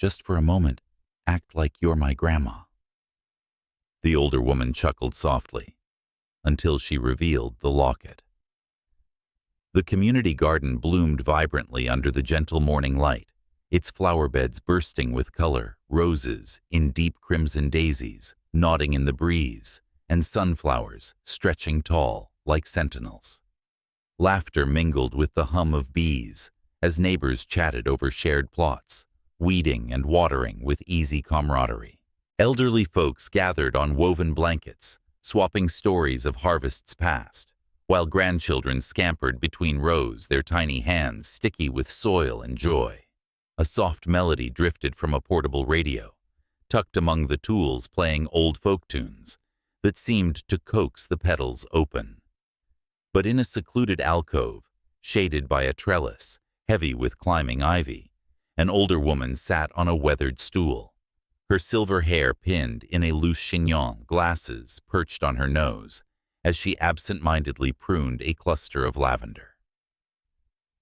just for a moment, act like you're my grandma." The older woman chuckled softly, until she revealed the locket. The community garden bloomed vibrantly under the gentle morning light, its flower beds bursting with color, roses in deep crimson daisies, nodding in the breeze, and sunflowers stretching tall like sentinels. Laughter mingled with the hum of bees as neighbors chatted over shared plots, weeding and watering with easy camaraderie. Elderly folks gathered on woven blankets, swapping stories of harvests past, while grandchildren scampered between rows, their tiny hands sticky with soil and joy. A soft melody drifted from a portable radio, tucked among the tools playing old folk tunes that seemed to coax the petals open. But in a secluded alcove, shaded by a trellis, heavy with climbing ivy, an older woman sat on a weathered stool, her silver hair pinned in a loose chignon, glasses perched on her nose, as she absent-mindedly pruned a cluster of lavender.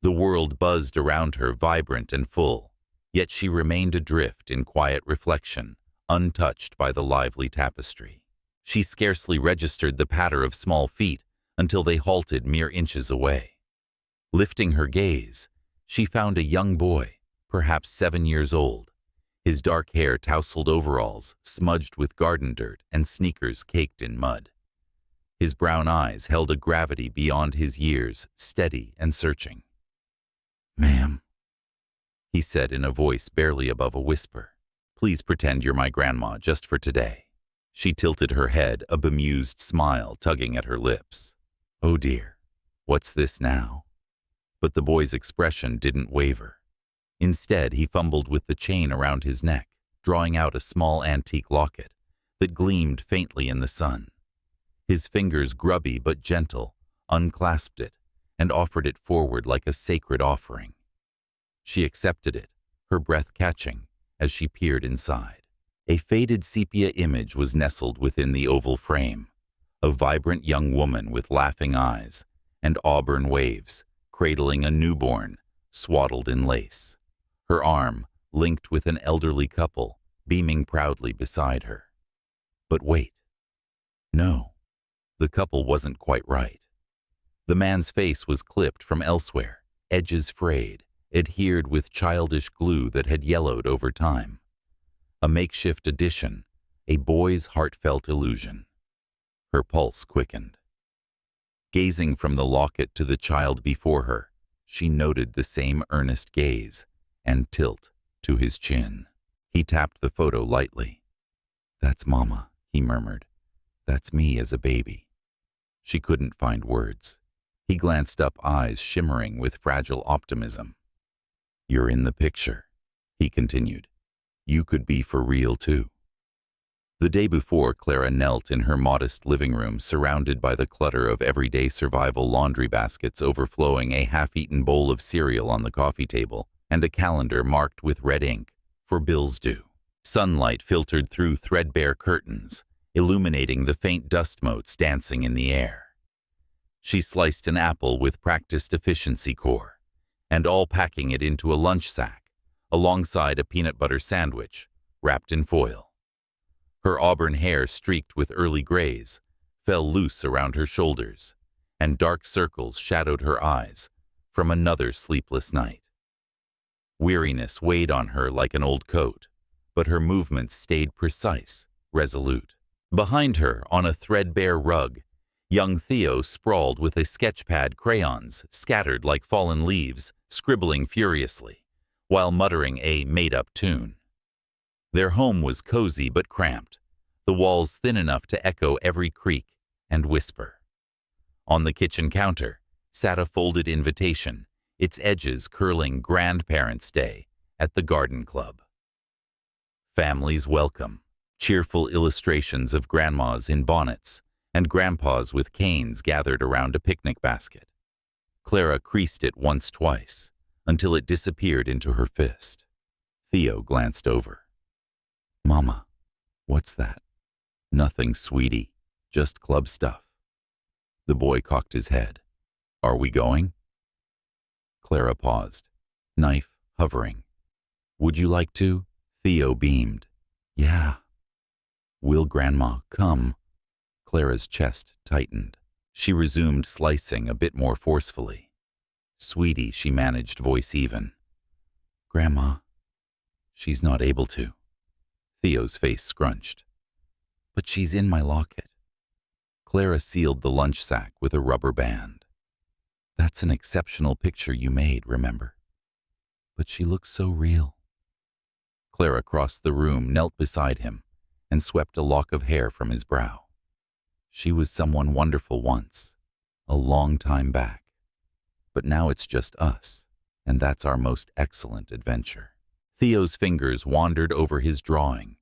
The world buzzed around her, vibrant and full, yet she remained adrift in quiet reflection, untouched by the lively tapestry. She scarcely registered the patter of small feet until they halted mere inches away. Lifting her gaze, she found a young boy, perhaps 7 years old, his dark hair tousled overalls smudged with garden dirt and sneakers caked in mud. His brown eyes held a gravity beyond his years, steady and searching. "Ma'am," he said in a voice barely above a whisper, "please pretend you're my grandma just for today." She tilted her head, a bemused smile tugging at her lips. "Oh dear, what's this now?" But the boy's expression didn't waver. Instead, he fumbled with the chain around his neck, drawing out a small antique locket that gleamed faintly in the sun. His fingers, grubby but gentle, unclasped it and offered it forward like a sacred offering. She accepted it, her breath catching as she peered inside. A faded sepia image was nestled within the oval frame, a vibrant young woman with laughing eyes and auburn waves, cradling a newborn, swaddled in lace, her arm linked with an elderly couple, beaming proudly beside her. But wait. No, the couple wasn't quite right. The man's face was clipped from elsewhere, edges frayed, adhered with childish glue that had yellowed over time. A makeshift addition, a boy's heartfelt illusion. Her pulse quickened. Gazing from the locket to the child before her, she noted the same earnest gaze and tilt to his chin. He tapped the photo lightly. "That's Mama," he murmured. "That's me as a baby." She couldn't find words. He glanced up, eyes shimmering with fragile optimism. "You're in the picture," he continued. "You could be for real, too." The day before, Clara knelt in her modest living room, surrounded by the clutter of everyday survival laundry baskets overflowing, a half-eaten bowl of cereal on the coffee table, and a calendar marked with red ink for bills due. Sunlight filtered through threadbare curtains, illuminating the faint dust motes dancing in the air. She sliced an apple with practiced efficiency core, and all packing it into a lunch sack, alongside a peanut butter sandwich, wrapped in foil. Her auburn hair, streaked with early grays, fell loose around her shoulders, and dark circles shadowed her eyes from another sleepless night. Weariness weighed on her like an old coat, but her movements stayed precise, resolute. Behind her, on a threadbare rug, young Theo sprawled with a sketchpad, crayons scattered like fallen leaves, scribbling furiously, while muttering a made-up tune. Their home was cozy but cramped, the walls thin enough to echo every creak and whisper. On the kitchen counter sat a folded invitation, its edges curling Grandparents' Day at the Garden Club. Families welcome, cheerful illustrations of grandmas in bonnets and grandpas with canes gathered around a picnic basket. Clara creased it twice, until it disappeared into her fist. Theo glanced over. "Mama, what's that?" "Nothing, sweetie, just club stuff." The boy cocked his head. "Are we going?" Clara paused, knife hovering. "Would you like to?" Theo beamed. Yeah. Will Grandma come? Clara's chest tightened. She resumed slicing a bit more forcefully. Sweetie, she managed, voice even. Grandma, she's not able to. Theo's face scrunched. But she's in my locket. Clara sealed the lunch sack with a rubber band. That's an exceptional picture you made, remember? But she looks so real. Clara crossed the room, knelt beside him, and swept a lock of hair from his brow. She was someone wonderful once, a long time back. But now it's just us, and that's our most excellent adventure. Theo's fingers wandered over his drawing,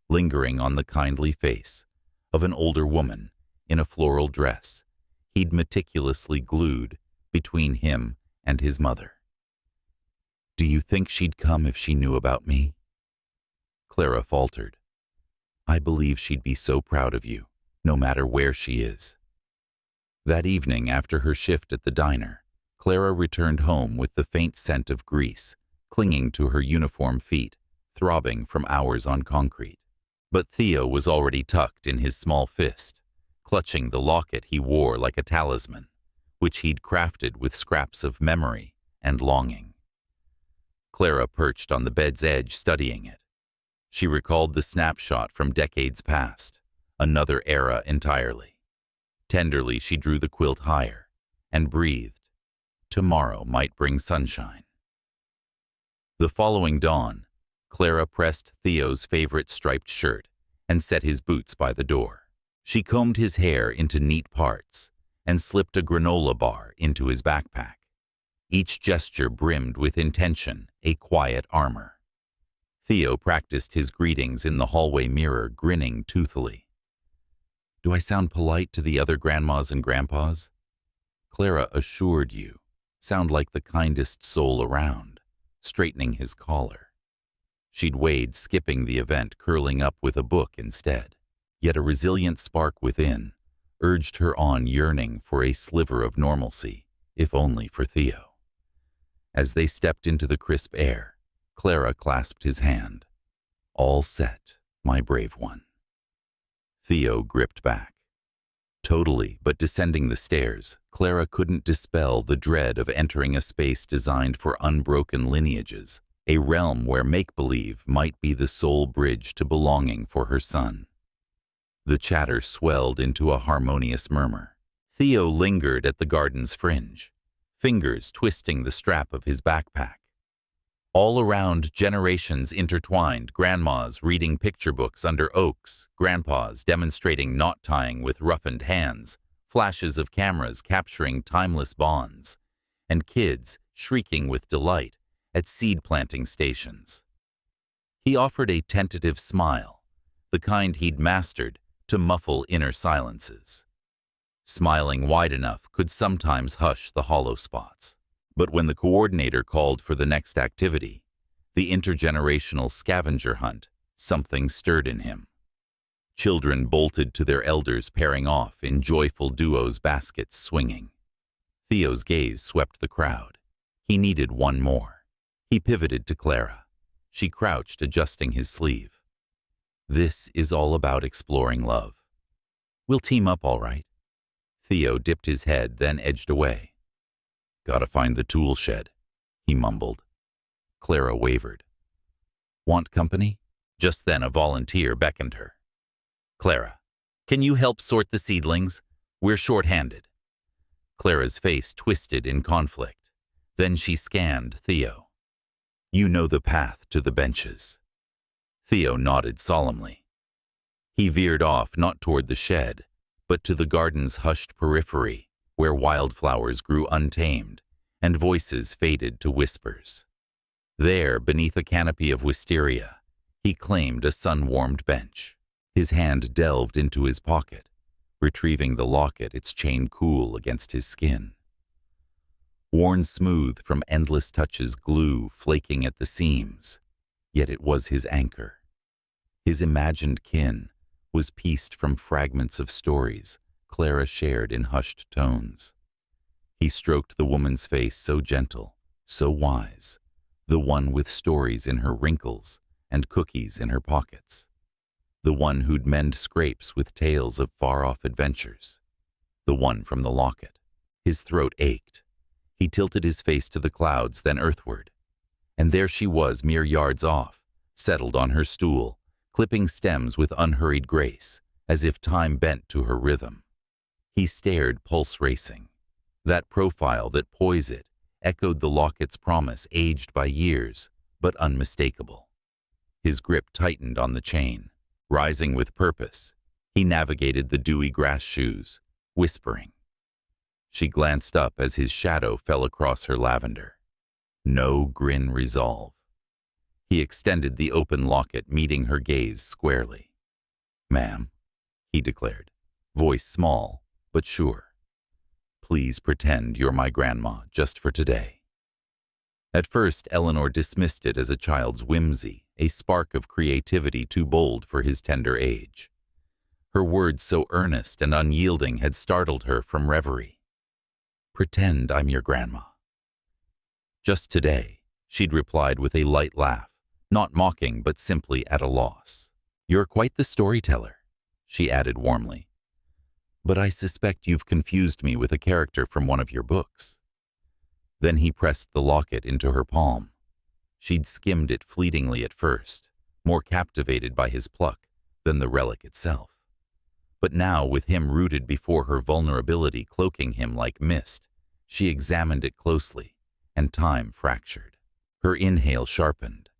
lingering on the kindly face of an older woman in a floral dress he'd meticulously glued between him and his mother. Do you think she'd come if she knew about me? Clara faltered. I believe she'd be so proud of you, no matter where she is. That evening, after her shift at the diner, Clara returned home with the faint scent of grease clinging to her uniform feet, throbbing from hours on concrete. But Theo was already tucked in his small fist, clutching the locket he wore like a talisman, which he'd crafted with scraps of memory and longing. Clara perched on the bed's edge, studying it. She recalled the snapshot from decades past, another era entirely. Tenderly, she drew the quilt higher and breathed. Tomorrow might bring sunshine. The following dawn, Clara pressed Theo's favorite striped shirt and set his boots by the door. She combed his hair into neat parts and slipped a granola bar into his backpack. Each gesture brimmed with intention, a quiet armor. Theo practiced his greetings in the hallway mirror, grinning toothily. Do I sound polite to the other grandmas and grandpas? Clara assured you, sound like the kindest soul around, straightening his collar. She'd weighed skipping the event, curling up with a book instead. Yet a resilient spark within urged her on, yearning for a sliver of normalcy, if only for Theo. As they stepped into the crisp air, Clara clasped his hand. All set, my brave one. Theo gripped back. Totally, but descending the stairs, Clara couldn't dispel the dread of entering a space designed for unbroken lineages, a realm where make-believe might be the sole bridge to belonging for her son. The chatter swelled into a harmonious murmur. Theo lingered at the garden's fringe, fingers twisting the strap of his backpack. All around, generations intertwined, grandmas reading picture books under oaks, grandpas demonstrating knot tying with roughened hands, flashes of cameras capturing timeless bonds, and kids shrieking with delight at seed planting stations. He offered a tentative smile, the kind he'd mastered to muffle inner silences. Smiling wide enough could sometimes hush the hollow spots. But when the coordinator called for the next activity, the intergenerational scavenger hunt, something stirred in him. Children bolted to their elders, pairing off in joyful duos, baskets swinging. Theo's gaze swept the crowd. He needed one more. He pivoted to Clara. She crouched, adjusting his sleeve. This is all about exploring love. We'll team up, all right. Theo dipped his head, then edged away. Gotta find the tool shed, he mumbled. Clara wavered. Want company? Just then a volunteer beckoned her. Clara, can you help sort the seedlings? We're short-handed. Clara's face twisted in conflict. Then she scanned Theo. You know the path to the benches. Theo nodded solemnly. He veered off, not toward the shed, but to the garden's hushed periphery, where wildflowers grew untamed and voices faded to whispers. There, beneath a canopy of wisteria, he claimed a sun-warmed bench. His hand delved into his pocket, retrieving the locket, its chain cool against his skin. Worn smooth from endless touches, glue flaking at the seams, yet it was his anchor. His imagined kin was pieced from fragments of stories Clara shared in hushed tones. He stroked the woman's face, so gentle, so wise, the one with stories in her wrinkles and cookies in her pockets. The one who'd mend scrapes with tales of far-off adventures. The one from the locket. His throat ached. He tilted his face to the clouds, then earthward. And there she was, mere yards off, settled on her stool, clipping stems with unhurried grace, as if time bent to her rhythm. He stared, pulse racing. That profile, that poise it, echoed the locket's promise, aged by years, but unmistakable. His grip tightened on the chain. Rising with purpose, he navigated the dewy grass shoes, whispering. She glanced up as his shadow fell across her lavender. No grin resolve. He extended the open locket, meeting her gaze squarely. "Ma'am," he declared, voice small but sure. "Please pretend you're my grandma just for today." At first, Eleanor dismissed it as a child's whimsy, a spark of creativity too bold for his tender age. Her words so earnest and unyielding had startled her from reverie. "Pretend I'm your grandma." "Just today," she'd replied with a light laugh, not mocking but simply at a loss. "You're quite the storyteller," she added warmly. "But I suspect you've confused me with a character from one of your books." Then he pressed the locket into her palm. She'd skimmed it fleetingly at first, more captivated by his pluck than the relic itself. But now, with him rooted before her vulnerability cloaking him like mist, she examined it closely, and time fractured. Her inhale sharpened.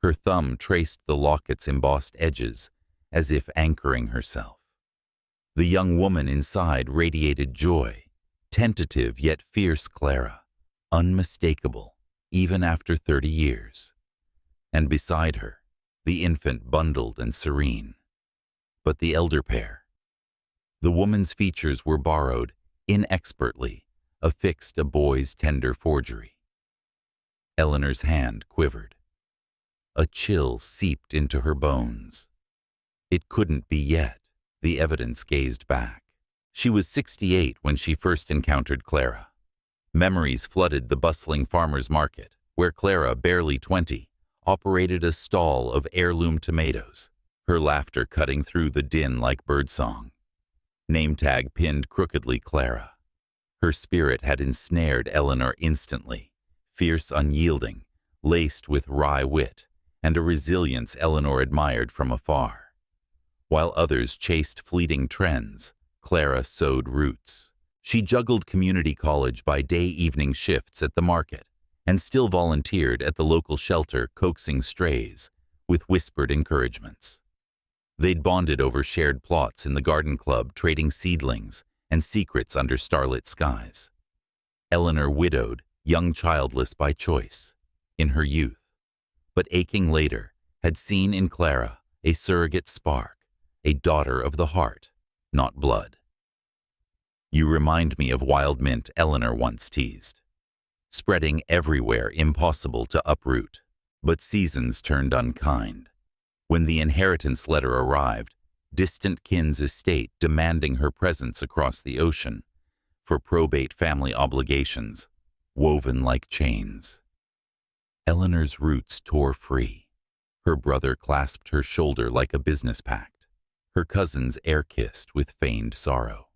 Her thumb traced the locket's embossed edges, as if anchoring herself. The young woman inside radiated joy, tentative yet fierce Clara, unmistakable, even after 30 years. And beside her, the infant bundled and serene. But the elder pair. The woman's features were borrowed, inexpertly, affixed a boy's tender forgery. Eleanor's hand quivered. A chill seeped into her bones. It couldn't be yet, the evidence gazed back. She was 68 when she first encountered Clara. Memories flooded the bustling farmer's market, where Clara, barely 20, operated a stall of heirloom tomatoes, her laughter cutting through the din like birdsong. Name tag pinned crookedly Clara. Her spirit had ensnared Eleanor instantly, fierce, unyielding, laced with wry wit, and a resilience Eleanor admired from afar. While others chased fleeting trends, Clara sowed roots. She juggled community college by day-evening shifts at the market, and still volunteered at the local shelter coaxing strays with whispered encouragements. They'd bonded over shared plots in the garden club, trading seedlings and secrets under starlit skies. Eleanor widowed, young childless by choice, in her youth, but aching later, had seen in Clara a surrogate spark, a daughter of the heart, not blood. "You remind me of wild mint," Eleanor once teased. Spreading everywhere, impossible to uproot. But seasons turned unkind. When the inheritance letter arrived, distant kin's estate demanding her presence across the ocean for probate family obligations, woven like chains. Eleanor's roots tore free. Her brother clasped her shoulder like a business pact. Her cousins air-kissed with feigned sorrow.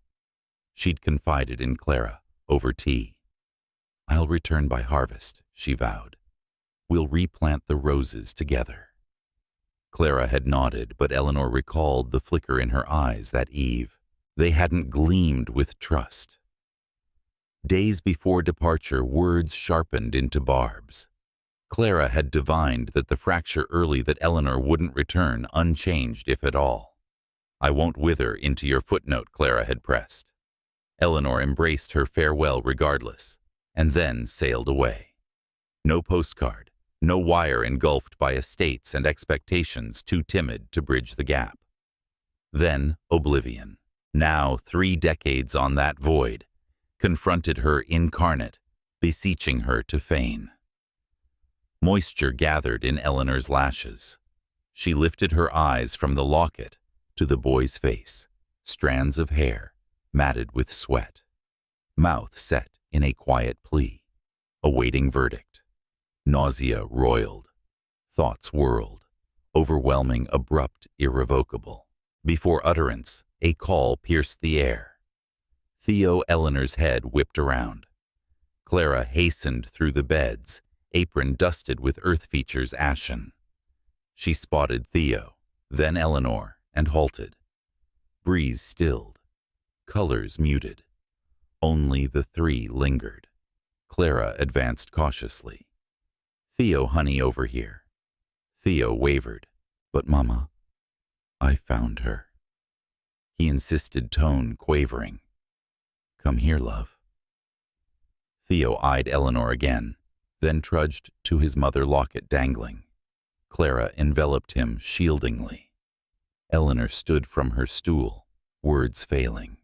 She'd confided in Clara over tea. "I'll return by harvest," she vowed. "We'll replant the roses together." Clara had nodded, but Eleanor recalled the flicker in her eyes that eve. They hadn't gleamed with trust. Days before departure, words sharpened into barbs. Clara had divined that the fracture early that Eleanor wouldn't return unchanged if at all. "I won't wither into your footnote," Clara had pressed. Eleanor embraced her farewell regardless, and then sailed away. No postcard, no wire engulfed by estates and expectations too timid to bridge the gap. Then oblivion, now 3 decades on that void, confronted her incarnate, beseeching her to feign. Moisture gathered in Eleanor's lashes. She lifted her eyes from the locket to the boy's face, strands of hair, matted with sweat, mouth set in a quiet plea, awaiting verdict. Nausea roiled, thoughts whirled, overwhelming, abrupt, irrevocable. Before utterance, a call pierced the air. Theo Eleanor's head whipped around. Clara hastened through the beds, apron dusted with earth features ashen. She spotted Theo, then Eleanor, and halted. Breeze stilled. Colors muted. Only the three lingered. Clara advanced cautiously. "Theo, honey, over here." Theo wavered. "But, Mama, I found her." He insisted, tone quavering. "Come here, love." Theo eyed Eleanor again, then trudged to his mother, locket dangling. Clara enveloped him shieldingly. Eleanor stood from her stool, words failing.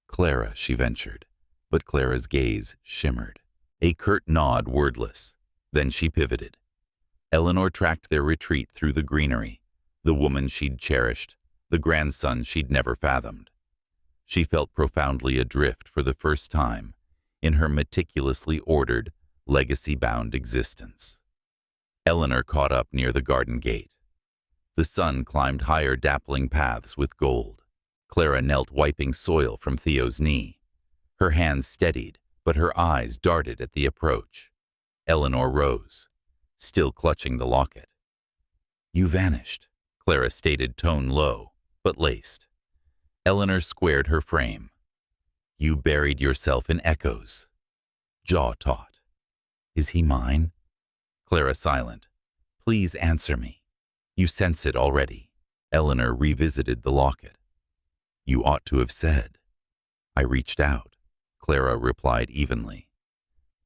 "Clara," she ventured, but Clara's gaze shimmered. A curt nod, wordless. Then she pivoted. Eleanor tracked their retreat through the greenery, the woman she'd cherished, the grandson she'd never fathomed. She felt profoundly adrift for the first time in her meticulously ordered, legacy-bound existence. Eleanor caught up near the garden gate. The sun climbed higher, dappling paths with gold. Clara knelt, wiping soil from Theo's knee. Her hands steadied, but her eyes darted at the approach. Eleanor rose, still clutching the locket. "You vanished," Clara stated, tone low, but laced. Eleanor squared her frame. "You buried yourself in echoes." Jaw taut. "Is he mine?" Clara silent. "Please answer me. You sense it already." Eleanor revisited the locket. "You ought to have said." "I reached out," Clara replied evenly.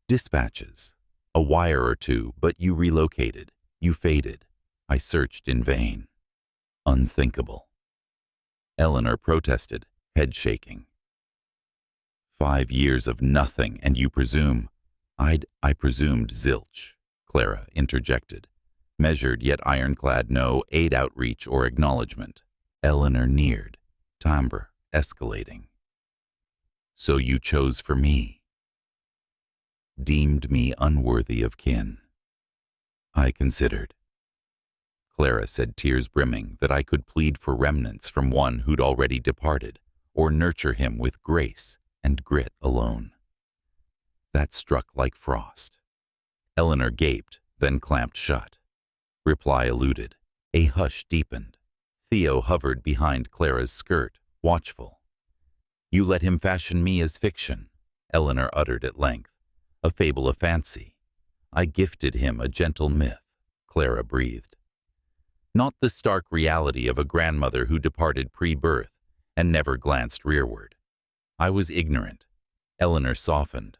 "Dispatches. A wire or two, but you relocated. You faded. I searched in vain." Unthinkable. Eleanor protested, head shaking. 5 years of nothing, and you presume— I presumed zilch, Clara interjected, measured yet ironclad, no aid, outreach, or acknowledgement. Eleanor neared, timbre escalating. "So you chose for me. Deemed me unworthy of kin." I considered. Clara said, tears brimming, that I could plead for remnants from one who'd already departed, or nurture him with grace and grit alone. That struck like frost. Eleanor gaped, then clamped shut. Reply eluded. A hush deepened. Theo hovered behind Clara's skirt, watchful. "You let him fashion me as fiction," Eleanor uttered at length. "A fable of fancy. I gifted him a gentle myth," Clara breathed. Not the stark reality of a grandmother who departed pre-birth and never glanced rearward. I was ignorant. Eleanor softened,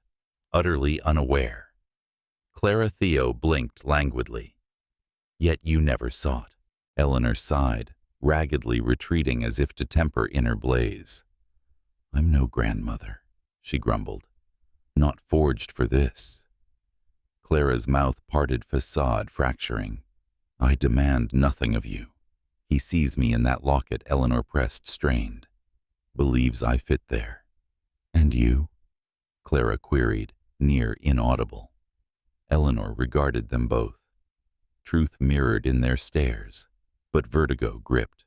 utterly unaware. Clara Theo blinked languidly. "Yet you never sought." Eleanor sighed, raggedly retreating as if to temper inner blaze. "I'm no grandmother," she grumbled. "Not forged for this." Clara's mouth parted, facade fracturing. "I demand nothing of you. He sees me in that locket," Eleanor pressed, strained. "Believes I fit there." "And you?" Clara queried, near inaudible. Eleanor regarded them both. Truth mirrored in their stares, but vertigo gripped.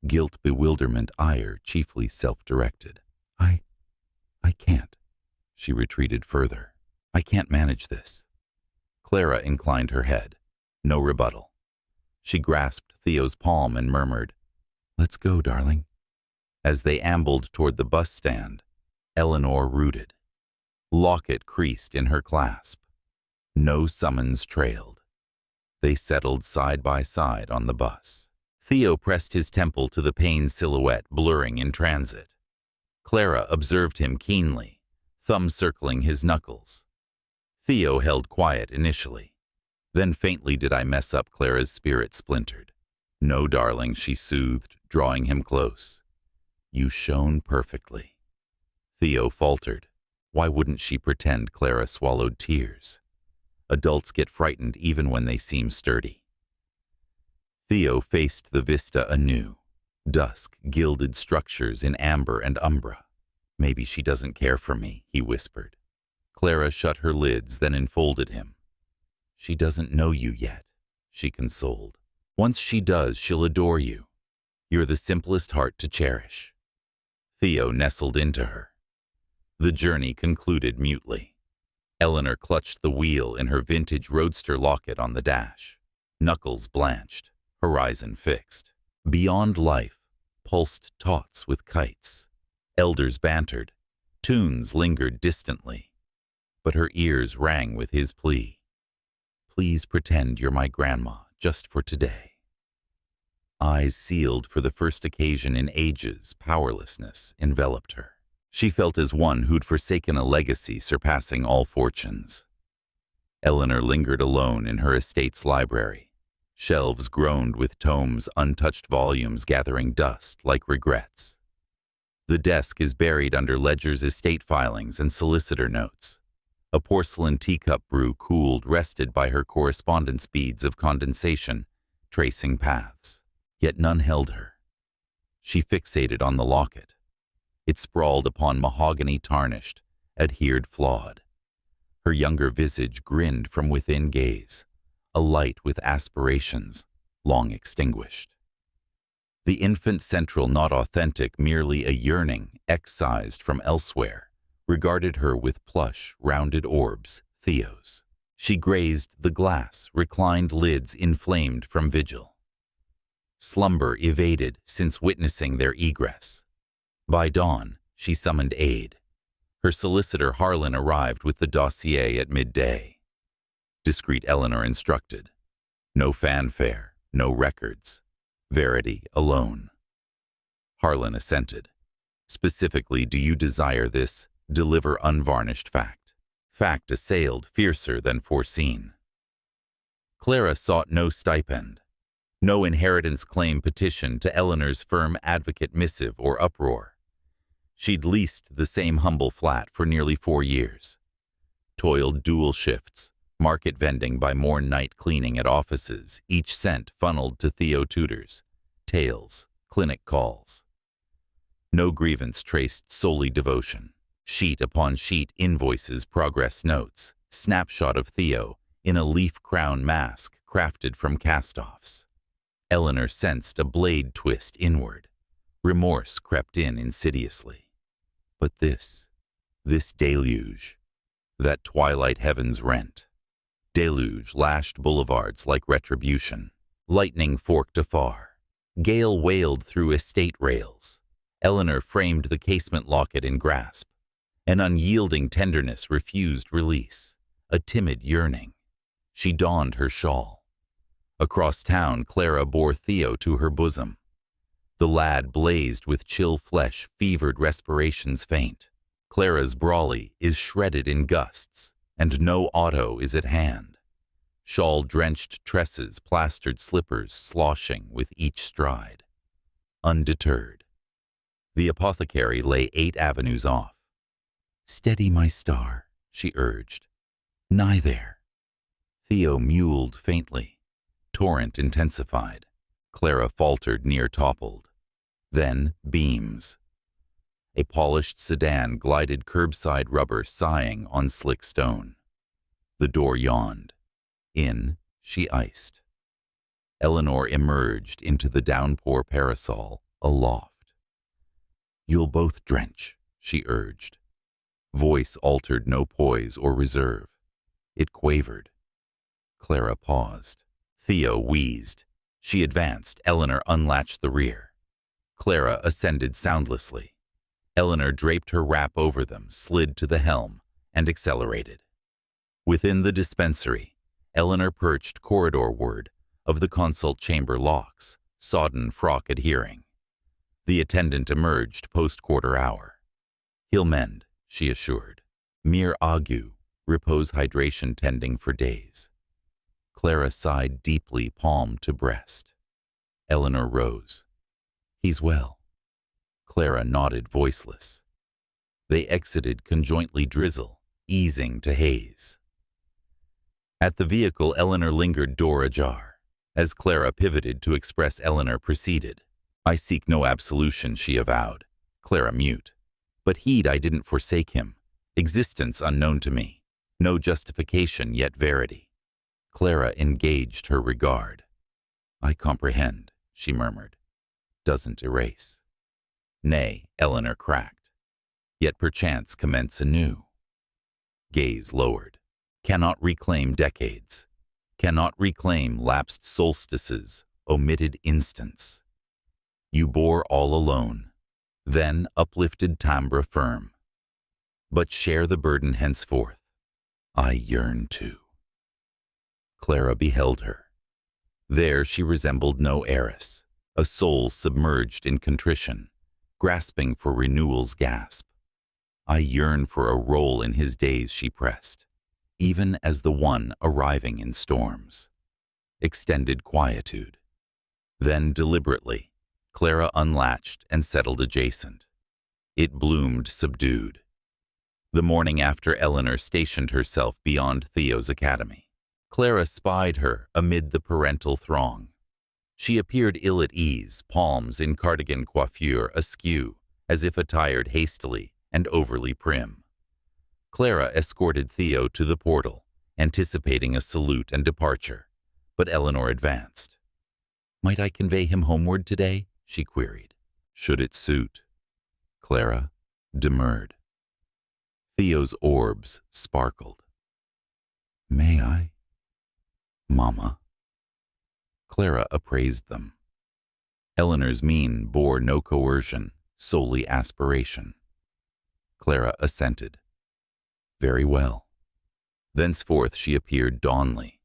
Guilt, bewilderment, ire, chiefly self-directed. I can't." She retreated further. "I can't manage this." Clara inclined her head. No rebuttal. She grasped Theo's palm and murmured, "Let's go, darling." As they ambled toward the bus stand, Eleanor rooted. Locket creased in her clasp. No summons trailed. They settled side by side on the bus. Theo pressed his temple to the pane silhouette blurring in transit. Clara observed him keenly, thumb circling his knuckles. Theo held quiet initially. Then faintly did I mess up. Clara's spirit splintered. "No, darling," she soothed, drawing him close. "You shone perfectly." Theo faltered. Why wouldn't she pretend? Clara swallowed tears. Adults get frightened even when they seem sturdy. Theo faced the vista anew. Dusk, gilded structures in amber and umbra. "Maybe she doesn't care for me," he whispered. Clara shut her lids, then enfolded him. "She doesn't know you yet," she consoled. Once she does, she'll adore you. You're the simplest heart to cherish." Theo nestled into her. The journey concluded mutely. Eleanor clutched the wheel in her vintage roadster locket on the dash. Knuckles blanched, horizon fixed. Beyond life pulsed tots with kites. Elders bantered. Tunes lingered distantly. But her ears rang with his plea. "Please pretend you're my grandma, just for today." Eyes sealed for the first occasion in ages, powerlessness enveloped her. She felt as one who'd forsaken a legacy surpassing all fortunes. Eleanor lingered alone in her estate's library. Shelves groaned with tomes, untouched volumes gathering dust like regrets. The desk is buried under ledgers, estate filings, and solicitor notes. A porcelain teacup brew cooled, rested by her correspondence beads of condensation, tracing paths. Yet none held her. She fixated on the locket. It sprawled upon mahogany, tarnished, adhered flawed. Her younger visage grinned from within gaze, a light with aspirations long extinguished. The infant central, not authentic, merely a yearning, excised from elsewhere, regarded her with plush, rounded orbs, Theo's. She grazed the glass, reclined lids inflamed from vigil. Slumber evaded since witnessing their egress. By dawn, she summoned aid. Her solicitor Harlan arrived with the dossier at midday. Discreet Eleanor instructed. No fanfare, no records. Verity alone. Harlan assented. Specifically, do you desire this? Deliver unvarnished fact. Fact assailed, fiercer than foreseen. Clara sought no stipend. No inheritance claim petition to Eleanor's firm advocate missive or uproar. She'd leased the same humble flat for nearly 4 years. Toiled dual shifts, market vending by morn night cleaning at offices, each cent funneled to Theo tutors, tales, clinic calls. No grievance traced solely devotion. Sheet upon sheet invoices, progress notes, snapshot of Theo in a leaf crown mask crafted from cast-offs. Eleanor sensed a blade twist inward. Remorse crept in insidiously. But this deluge, that twilight heaven's rent. Deluge lashed boulevards like retribution. Lightning forked afar. Gale wailed through estate rails. Eleanor framed the casement locket in grasp. An unyielding tenderness refused release. A timid yearning. She donned her shawl. Across town, Clara bore Theo to her bosom. The lad blazed with chill flesh, fevered respirations faint. Clara's brawly is shredded in gusts, and no auto is at hand. Shawl-drenched tresses, plastered slippers sloshing with each stride. Undeterred. The apothecary lay 8 avenues off. "Steady, my star," she urged. "Nigh there." Theo mewled faintly. Torrent intensified. Clara faltered, near toppled. Then beams. A polished sedan glided curbside rubber sighing on slick stone. The door yawned. In, she iced. Eleanor emerged into the downpour parasol, aloft. "You'll both drench," she urged. Voice altered no poise or reserve. It quavered. Clara paused. Theo wheezed. She advanced. Eleanor unlatched the rear. Clara ascended soundlessly. Eleanor draped her wrap over them, slid to the helm, and accelerated. Within the dispensary, Eleanor perched corridorward of the consult chamber locks, sodden frock adhering. The attendant emerged post-quarter hour. "He'll mend," she assured. "Mere ague, repose hydration tending for days." Clara sighed deeply, palm to breast. Eleanor rose. "He's well." Clara nodded, voiceless. They exited conjointly, drizzle, easing to haze. At the vehicle, Eleanor lingered, door ajar. As Clara pivoted to express, Eleanor proceeded. "I seek no absolution," she avowed. Clara mute. "But heed I didn't forsake him. Existence unknown to me. No justification, yet verity." Clara engaged her regard. I comprehend, she murmured. Doesn't erase. Nay, Eleanor cracked. Yet perchance commence anew. Gaze lowered. Cannot reclaim decades. Cannot reclaim lapsed solstices, omitted instants. You bore all alone, then uplifted timbre firm. But share the burden henceforth. I yearn to. Clara beheld her. There she resembled no heiress, a soul submerged in contrition, grasping for renewal's gasp. I yearn for a role in his days, she pressed, even as the one arriving in storms. Extended quietude. Then deliberately, Clara unlatched and settled adjacent. It bloomed subdued. The morning after Eleanor stationed herself beyond Theo's academy, Clara spied her amid the parental throng. She appeared ill at ease, palms in cardigan coiffure askew, as if attired hastily and overly prim. Clara escorted Theo to the portal, anticipating a salute and departure, but Eleanor advanced. Might I convey him homeward today? She queried. Should it suit? Clara demurred. Theo's orbs sparkled. May I? Mama. Clara appraised them. Eleanor's mien bore no coercion, solely aspiration. Clara assented. Very well. Thenceforth she appeared Dawnly.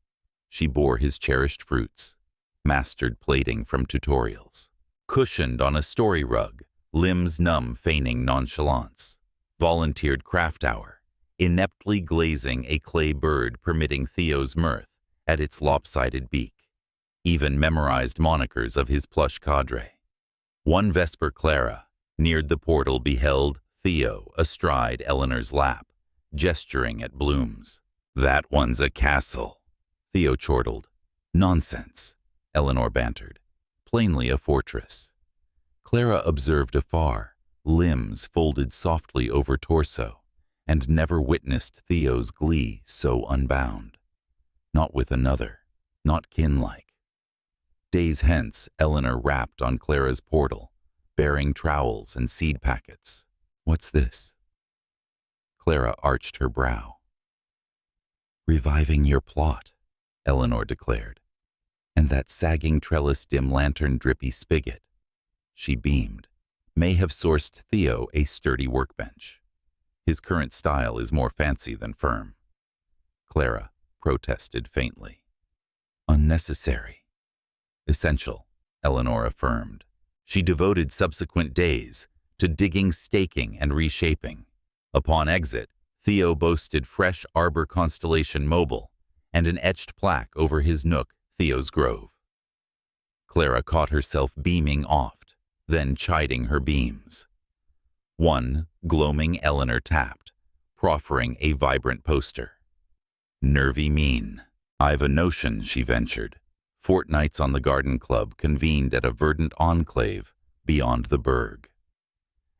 She bore his cherished fruits, mastered plating from tutorials, cushioned on a story rug, limbs numb feigning nonchalance, volunteered craft hour, ineptly glazing a clay bird permitting Theo's mirth at its lopsided beak, even memorized monikers of his plush cadre. One vesper Clara, neared the portal, beheld Theo astride Eleanor's lap, gesturing at blooms. That one's a castle, Theo chortled. Nonsense, Eleanor bantered. Plainly a fortress. Clara observed afar, limbs folded softly over torso, and never witnessed Theo's glee so unbound. Not with another, not kin-like. Days hence, Eleanor rapped on Clara's portal, bearing trowels and seed packets. What's this? Clara arched her brow. Reviving your plot, Eleanor declared. And that sagging trellis dim lantern drippy spigot, she beamed, may have sourced Theo a sturdy workbench. His current style is more fancy than firm. Clara protested faintly. Unnecessary. Essential, Eleanor affirmed. She devoted subsequent days to digging, staking, and reshaping. Upon exit, Theo boasted fresh arbor constellation mobile and an etched plaque over his nook, Theo's Grove. Clara caught herself beaming oft, then chiding her beams. One gloaming Eleanor tapped, proffering a vibrant poster. Nervy mean. I've a notion, she ventured. Fortnights on the garden club convened at a verdant enclave beyond the burg.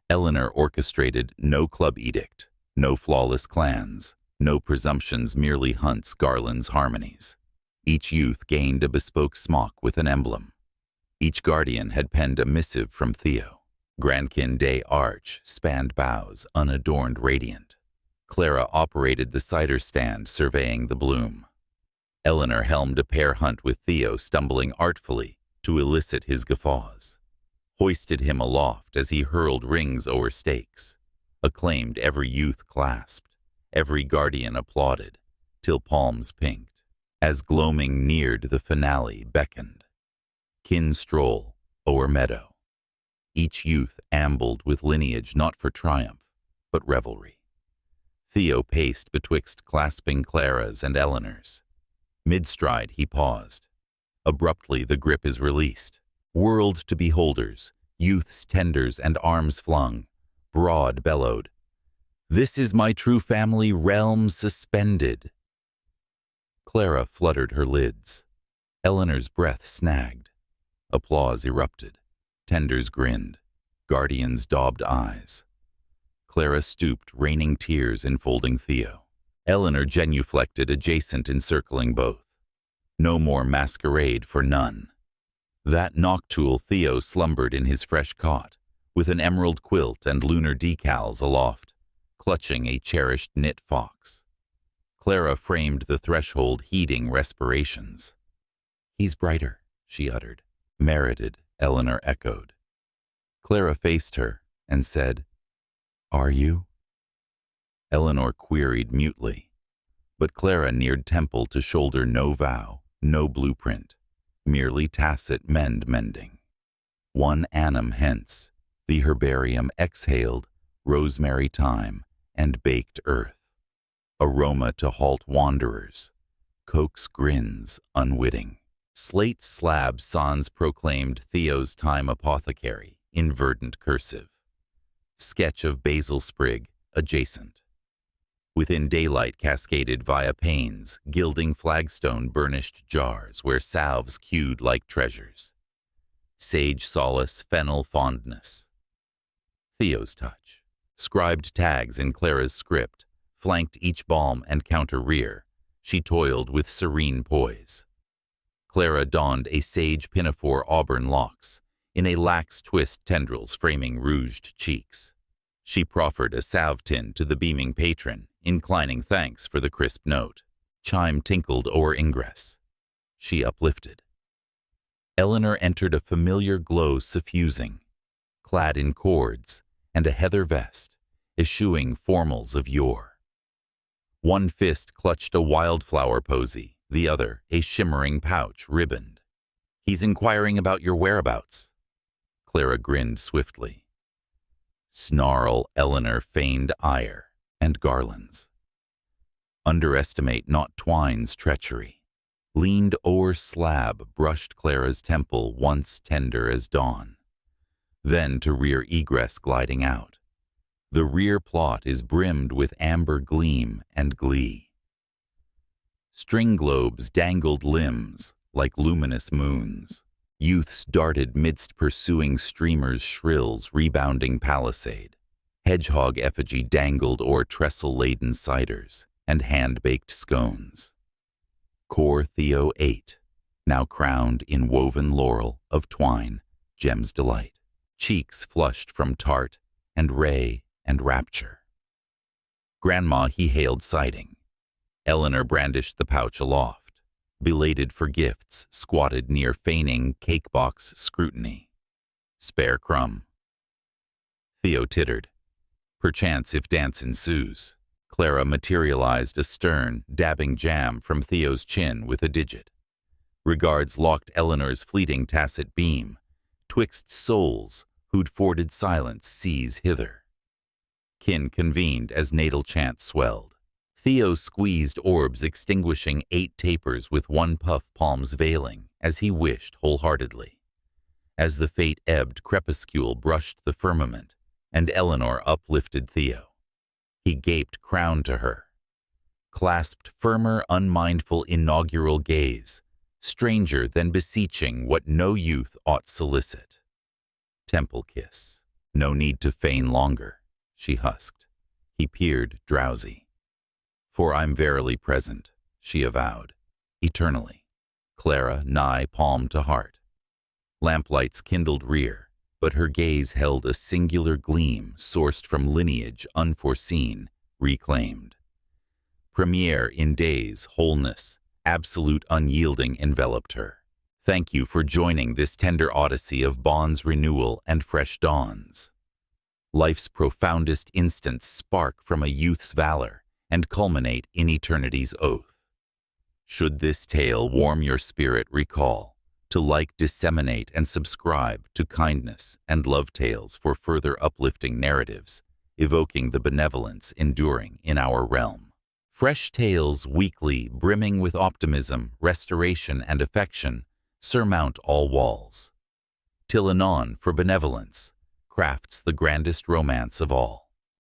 Eleanor orchestrated no club edict, no flawless clans, no presumptions, merely hunts, garlands, harmonies. Each youth gained a bespoke smock with an emblem. Each guardian had penned a missive from Theo. Grandkin Day Arch spanned boughs, unadorned, radiant. Clara operated the cider stand, surveying the bloom. Eleanor helmed a pear hunt with Theo, stumbling artfully to elicit his guffaws. Hoisted him aloft as he hurled rings o'er stakes. Acclaimed, every youth clasped, every guardian applauded, till palms pinked. As gloaming neared, the finale beckoned. Kin stroll o'er meadow. Each youth ambled with lineage not for triumph, but revelry. Theo paced betwixt clasping Clara's and Eleanor's. Mid-stride he paused. Abruptly the grip is released. Whirled to beholders, youth's tenders and arms flung, broad bellowed. This is my true family, realm suspended. Clara fluttered her lids. Eleanor's breath snagged. Applause erupted. Tenders grinned. Guardians daubed eyes. Clara stooped, raining tears enfolding Theo. Eleanor genuflected, adjacent, encircling both. No more masquerade for none. That noctule Theo slumbered in his fresh cot, with an emerald quilt and lunar decals aloft, clutching a cherished knit fox. Clara framed the threshold, heeding respirations. "He's brighter," she uttered. "Merited," Eleanor echoed. Clara faced her and said, "Are you?" Eleanor queried mutely, but Clara neared temple to shoulder no vow, no blueprint, merely tacit mending. One annum hence, the herbarium exhaled rosemary thyme and baked earth, aroma to halt wanderers, coax grins unwitting. Slate slab sans proclaimed Theo's time apothecary in verdant cursive. Sketch of basil sprig adjacent. Within daylight cascaded via panes, gilding flagstone burnished jars where salves queued like treasures. Sage solace, fennel fondness. Theo's touch. Scribed tags in Clara's script flanked each balm and counter rear. She toiled with serene poise. Clara donned a sage pinafore auburn locks, in a lax twist tendrils framing rouged cheeks. She proffered a salve tin to the beaming patron, inclining thanks for the crisp note. Chime tinkled o'er ingress. She uplifted. Eleanor entered a familiar glow suffusing, clad in cords and a heather vest, eschewing formals of yore. One fist clutched a wildflower posy, the other a shimmering pouch ribboned. "He's inquiring about your whereabouts." Clara grinned swiftly. Snarl, Eleanor feigned ire and garlands. Underestimate not twine's treachery. Leaned o'er slab brushed Clara's temple once tender as dawn. Then to rear egress gliding out. The rear plot is brimmed with amber gleam and glee. String globes dangled limbs like luminous moons. Youths darted midst pursuing streamers' shrills rebounding palisade. Hedgehog effigy dangled o'er trestle-laden ciders and hand-baked scones. Core Theo ate, now crowned in woven laurel of twine, gem's delight. Cheeks flushed from tart and ray and rapture. Grandma he hailed sighting. Eleanor brandished the pouch aloft, belated for gifts, squatted near feigning cakebox scrutiny. "Spare crumb." Theo tittered. "Perchance if dance ensues." Clara materialized a stern, dabbing jam from Theo's chin with a digit. Regards locked Eleanor's fleeting tacit beam, twixt souls who'd forded silence seas hither. Kin convened as natal chant swelled. Theo squeezed orbs extinguishing 8 tapers with one puff, palms veiling, as he wished wholeheartedly. As the fate ebbed, crepuscule brushed the firmament, and Eleanor uplifted Theo. He gaped crown to her. Clasped firmer, unmindful inaugural gaze, stranger than beseeching what no youth ought solicit. Temple kiss. "No need to feign longer," she husked. He peered, drowsy. "For I'm verily present," she avowed, eternally. Clara nigh palm to heart. Lamplights kindled rear, but her gaze held a singular gleam sourced from lineage unforeseen, reclaimed. Premiere in days, wholeness, absolute unyielding enveloped her. Thank you for joining this tender odyssey of bonds renewal and fresh dawns. Life's profoundest instants spark from a youth's valor and culminate in eternity's oath. Should this tale warm your spirit, recall, to like, disseminate, and subscribe to kindness and love tales for further uplifting narratives, evoking the benevolence enduring in our realm. Fresh tales weekly, brimming with optimism, restoration, and affection, surmount all walls. Till anon, for benevolence crafts the grandest romance of all.